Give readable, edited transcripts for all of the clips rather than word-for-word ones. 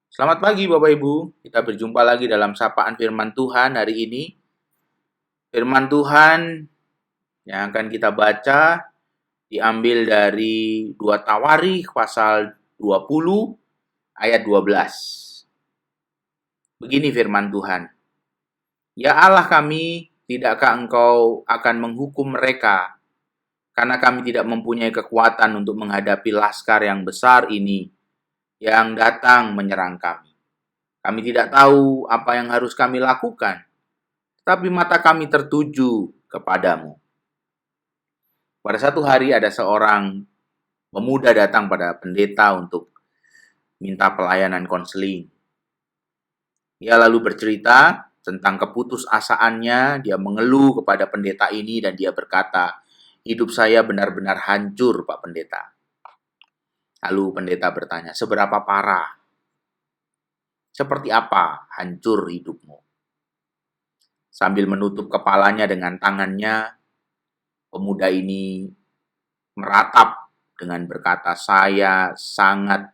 Selamat pagi Bapak Ibu, kita berjumpa lagi dalam sapaan firman Tuhan hari ini. Firman Tuhan yang akan kita baca diambil dari 2 Tawarikh pasal 20 ayat 12. Begini firman Tuhan. Ya Allah kami, tidakkah Engkau akan menghukum mereka? Karena kami tidak mempunyai kekuatan untuk menghadapi laskar yang besar ini yang datang menyerang kami. Kami tidak tahu apa yang harus kami lakukan, tapi mata kami tertuju kepadamu. Pada satu hari ada seorang pemuda datang pada pendeta untuk minta pelayanan konseling. Ia lalu bercerita tentang keputusasaannya, dia mengeluh kepada pendeta ini dan dia berkata, hidup saya benar-benar hancur Pak Pendeta. Lalu pendeta bertanya, seberapa parah? Seperti apa hancur hidupmu? Sambil menutup kepalanya dengan tangannya, pemuda ini meratap dengan berkata, saya sangat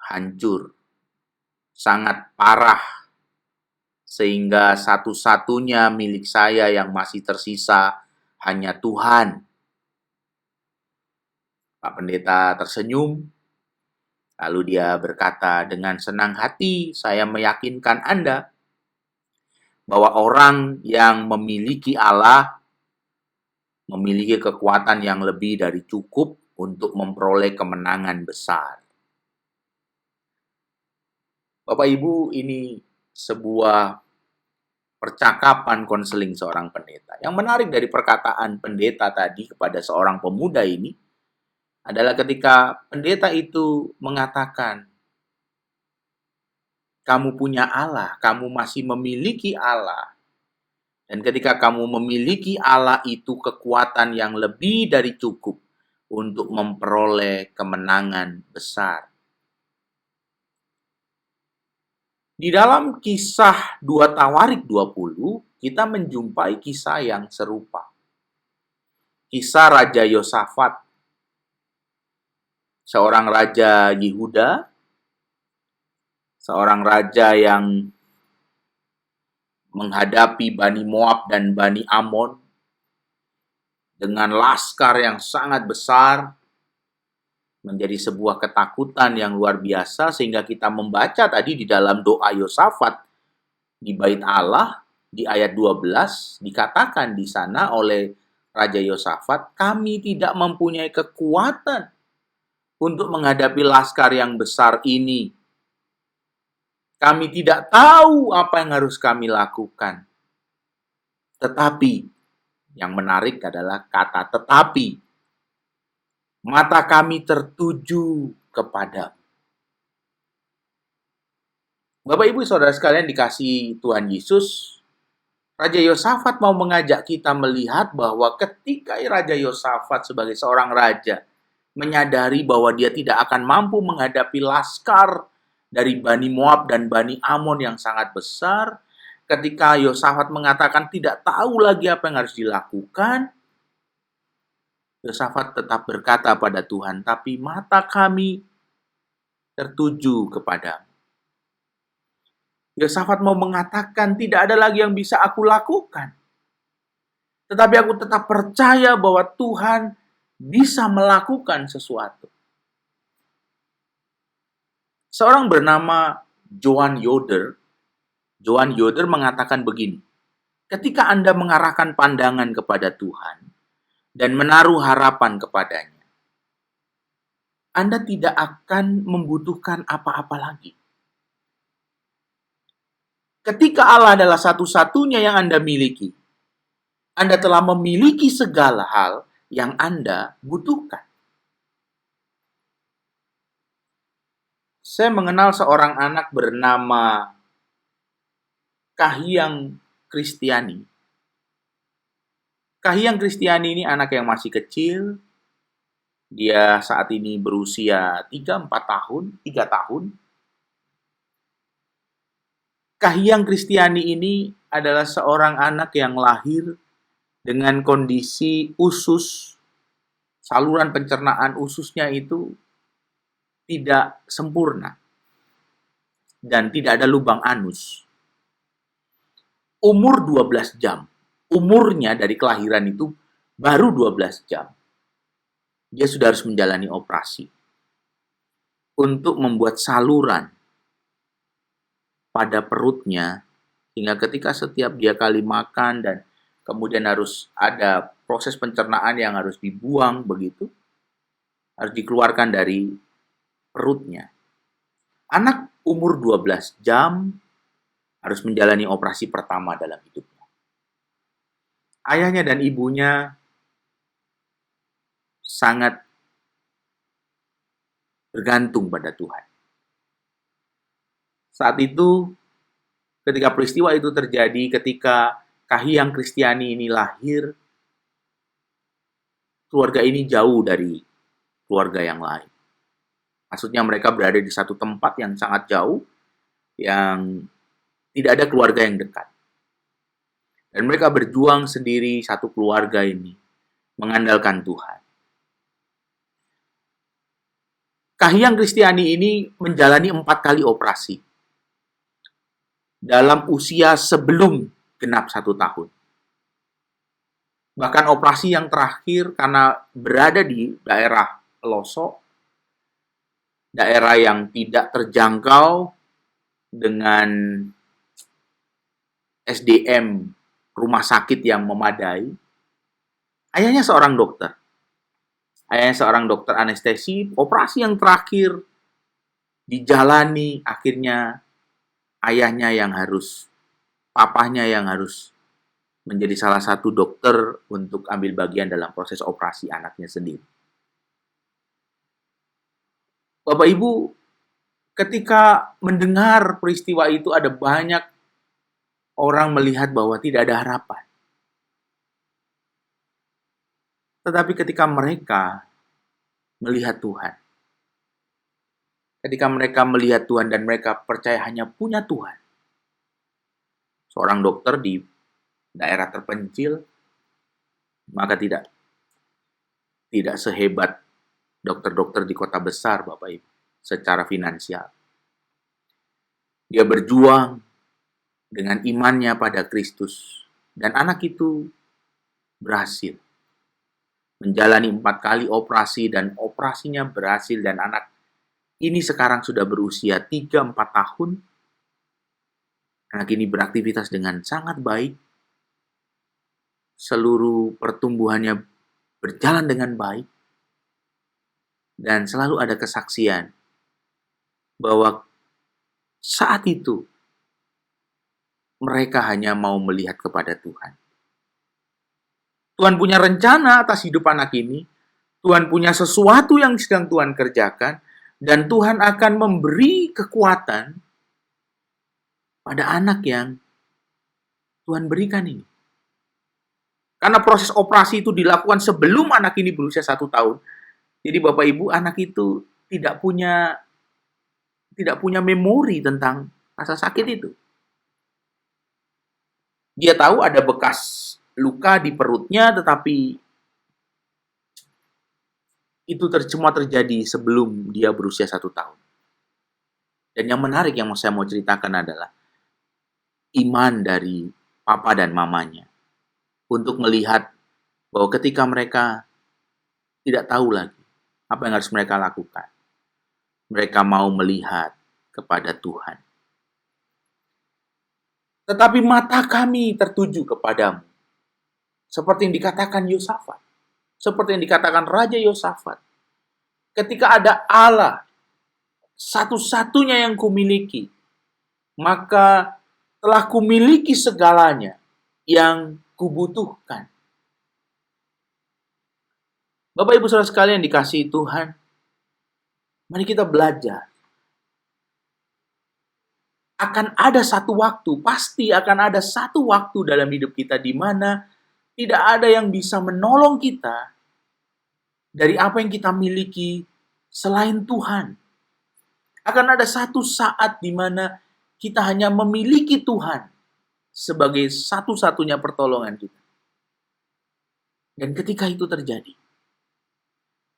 hancur, sangat parah, sehingga satu-satunya milik saya yang masih tersisa hanya Tuhan. Pak Pendeta tersenyum, lalu dia berkata, dengan senang hati saya meyakinkan Anda bahwa orang yang memiliki Allah memiliki kekuatan yang lebih dari cukup untuk memperoleh kemenangan besar. Bapak Ibu, ini sebuah percakapan konseling seorang pendeta. Yang menarik dari perkataan pendeta tadi kepada seorang pemuda ini adalah ketika pendeta itu mengatakan, kamu punya Allah, kamu masih memiliki Allah. Dan ketika kamu memiliki Allah itu kekuatan yang lebih dari cukup untuk memperoleh kemenangan besar. Di dalam kisah 2 Tawarikh 20, kita menjumpai kisah yang serupa. Kisah Raja Yosafat, seorang raja Yehuda, seorang raja yang menghadapi Bani Moab dan Bani Amon dengan laskar yang sangat besar, menjadi sebuah ketakutan yang luar biasa, sehingga kita membaca tadi di dalam doa Yosafat di Bait Allah, di ayat 12, dikatakan di sana oleh Raja Yosafat, kami tidak mempunyai kekuatan untuk menghadapi laskar yang besar ini. Kami tidak tahu apa yang harus kami lakukan. Tetapi, yang menarik adalah kata tetapi. Mata kami tertuju kepadamu. Bapak Ibu Saudara sekalian dikasihi Tuhan Yesus, Raja Yosafat mau mengajak kita melihat bahwa ketika Raja Yosafat sebagai seorang raja menyadari bahwa dia tidak akan mampu menghadapi laskar dari Bani Moab dan Bani Amon yang sangat besar, ketika Yosafat mengatakan tidak tahu lagi apa yang harus dilakukan, Yosafat tetap berkata pada Tuhan, tapi mata kami tertuju kepadamu. Yosafat mau mengatakan tidak ada lagi yang bisa aku lakukan. Tetapi aku tetap percaya bahwa Tuhan bisa melakukan sesuatu. Seorang bernama Joan Yoder mengatakan begini, ketika Anda mengarahkan pandangan kepada Tuhan dan menaruh harapan kepadanya, Anda tidak akan membutuhkan apa-apa lagi. Ketika Allah adalah satu-satunya yang Anda miliki, Anda telah memiliki segala hal yang Anda butuhkan. Saya mengenal seorang anak bernama Kahiyang Kristiani. Kahiyang Kristiani ini anak yang masih kecil. Dia saat ini berusia 3 tahun. Kahiyang Kristiani ini adalah seorang anak yang lahir dengan kondisi usus, saluran pencernaan ususnya itu tidak sempurna dan tidak ada lubang anus. Umur 12 jam. Umurnya dari kelahiran itu baru 12 jam. Dia sudah harus menjalani operasi untuk membuat saluran pada perutnya, hingga ketika setiap dia kali makan dan kemudian harus ada proses pencernaan yang harus dibuang begitu, harus dikeluarkan dari perutnya. Anak umur 12 jam harus menjalani operasi pertama dalam hidupnya. Ayahnya dan ibunya sangat bergantung pada Tuhan. Saat itu, ketika peristiwa itu terjadi, ketika Kahiyang Kristiani ini lahir, keluarga ini jauh dari keluarga yang lain. Maksudnya mereka berada di satu tempat yang sangat jauh, yang tidak ada keluarga yang dekat. Dan mereka berjuang sendiri, satu keluarga ini, mengandalkan Tuhan. Kahiyang Kristiani ini menjalani 4 kali operasi dalam usia sebelum genap 1 tahun. Bahkan operasi yang terakhir karena berada di daerah pelosok, daerah yang tidak terjangkau dengan SDM rumah sakit yang memadai. Ayahnya seorang dokter. Ayahnya seorang dokter anestesi. Operasi yang terakhir dijalani, akhirnya ayahnya yang harus, papahnya yang harus menjadi salah satu dokter untuk ambil bagian dalam proses operasi anaknya sendiri. Bapak Ibu, ketika mendengar peristiwa itu ada banyak orang melihat bahwa tidak ada harapan. Tetapi ketika mereka melihat Tuhan, ketika mereka melihat Tuhan dan mereka percaya hanya punya Tuhan, seorang dokter di daerah terpencil, maka tidak sehebat dokter-dokter di kota besar, Bapak Ibu, secara finansial. Dia berjuang dengan imannya pada Kristus, dan anak itu berhasil menjalani 4 kali operasi, dan operasinya berhasil, dan anak ini sekarang sudah berusia 3-4 tahun. Anak ini beraktivitas dengan sangat baik, seluruh pertumbuhannya berjalan dengan baik, dan selalu ada kesaksian bahwa saat itu mereka hanya mau melihat kepada Tuhan. Tuhan punya rencana atas hidup anak ini. Tuhan punya sesuatu yang sedang Tuhan kerjakan. Dan Tuhan akan memberi kekuatan pada anak yang Tuhan berikan ini. Karena proses operasi itu dilakukan sebelum anak ini berusia 1 tahun. Jadi Bapak Ibu, anak itu tidak punya memori tentang rasa sakit itu. Dia tahu ada bekas luka di perutnya, tetapi itu semua terjadi sebelum dia berusia 1 tahun. Dan yang menarik yang saya mau ceritakan adalah iman dari papa dan mamanya untuk melihat bahwa ketika mereka tidak tahu lagi apa yang harus mereka lakukan, mereka mau melihat kepada Tuhan. Tetapi mata kami tertuju kepadamu. Seperti yang dikatakan Yosafat. Seperti yang dikatakan Raja Yosafat. Ketika ada Allah, satu-satunya yang kumiliki, maka telah kumiliki segalanya yang kubutuhkan. Bapak Ibu Saudara sekalian dikasihi Tuhan, mari kita belajar. Akan ada satu waktu, pasti akan ada satu waktu dalam hidup kita di mana tidak ada yang bisa menolong kita dari apa yang kita miliki selain Tuhan. Akan ada satu saat di mana kita hanya memiliki Tuhan sebagai satu-satunya pertolongan kita. Dan ketika itu terjadi,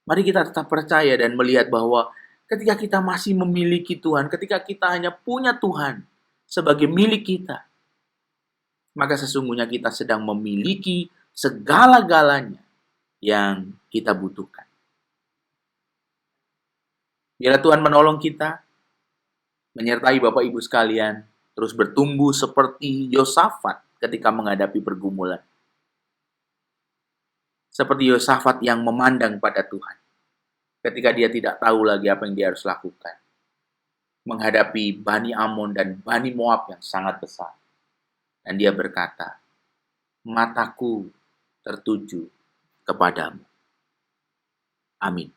mari kita tetap percaya dan melihat bahwa Ketika kita masih memiliki Tuhan, ketika kita hanya punya Tuhan sebagai milik kita, maka sesungguhnya kita sedang memiliki segala-galanya yang kita butuhkan. Biarlah Tuhan menolong kita, menyertai Bapak Ibu sekalian, terus bertumbuh seperti Yosafat ketika menghadapi pergumulan. Seperti Yosafat yang memandang pada Tuhan, ketika dia tidak tahu lagi apa yang dia harus lakukan. Menghadapi Bani Amon dan Bani Moab yang sangat besar. Dan dia berkata, mataku tertuju kepadamu. Amin.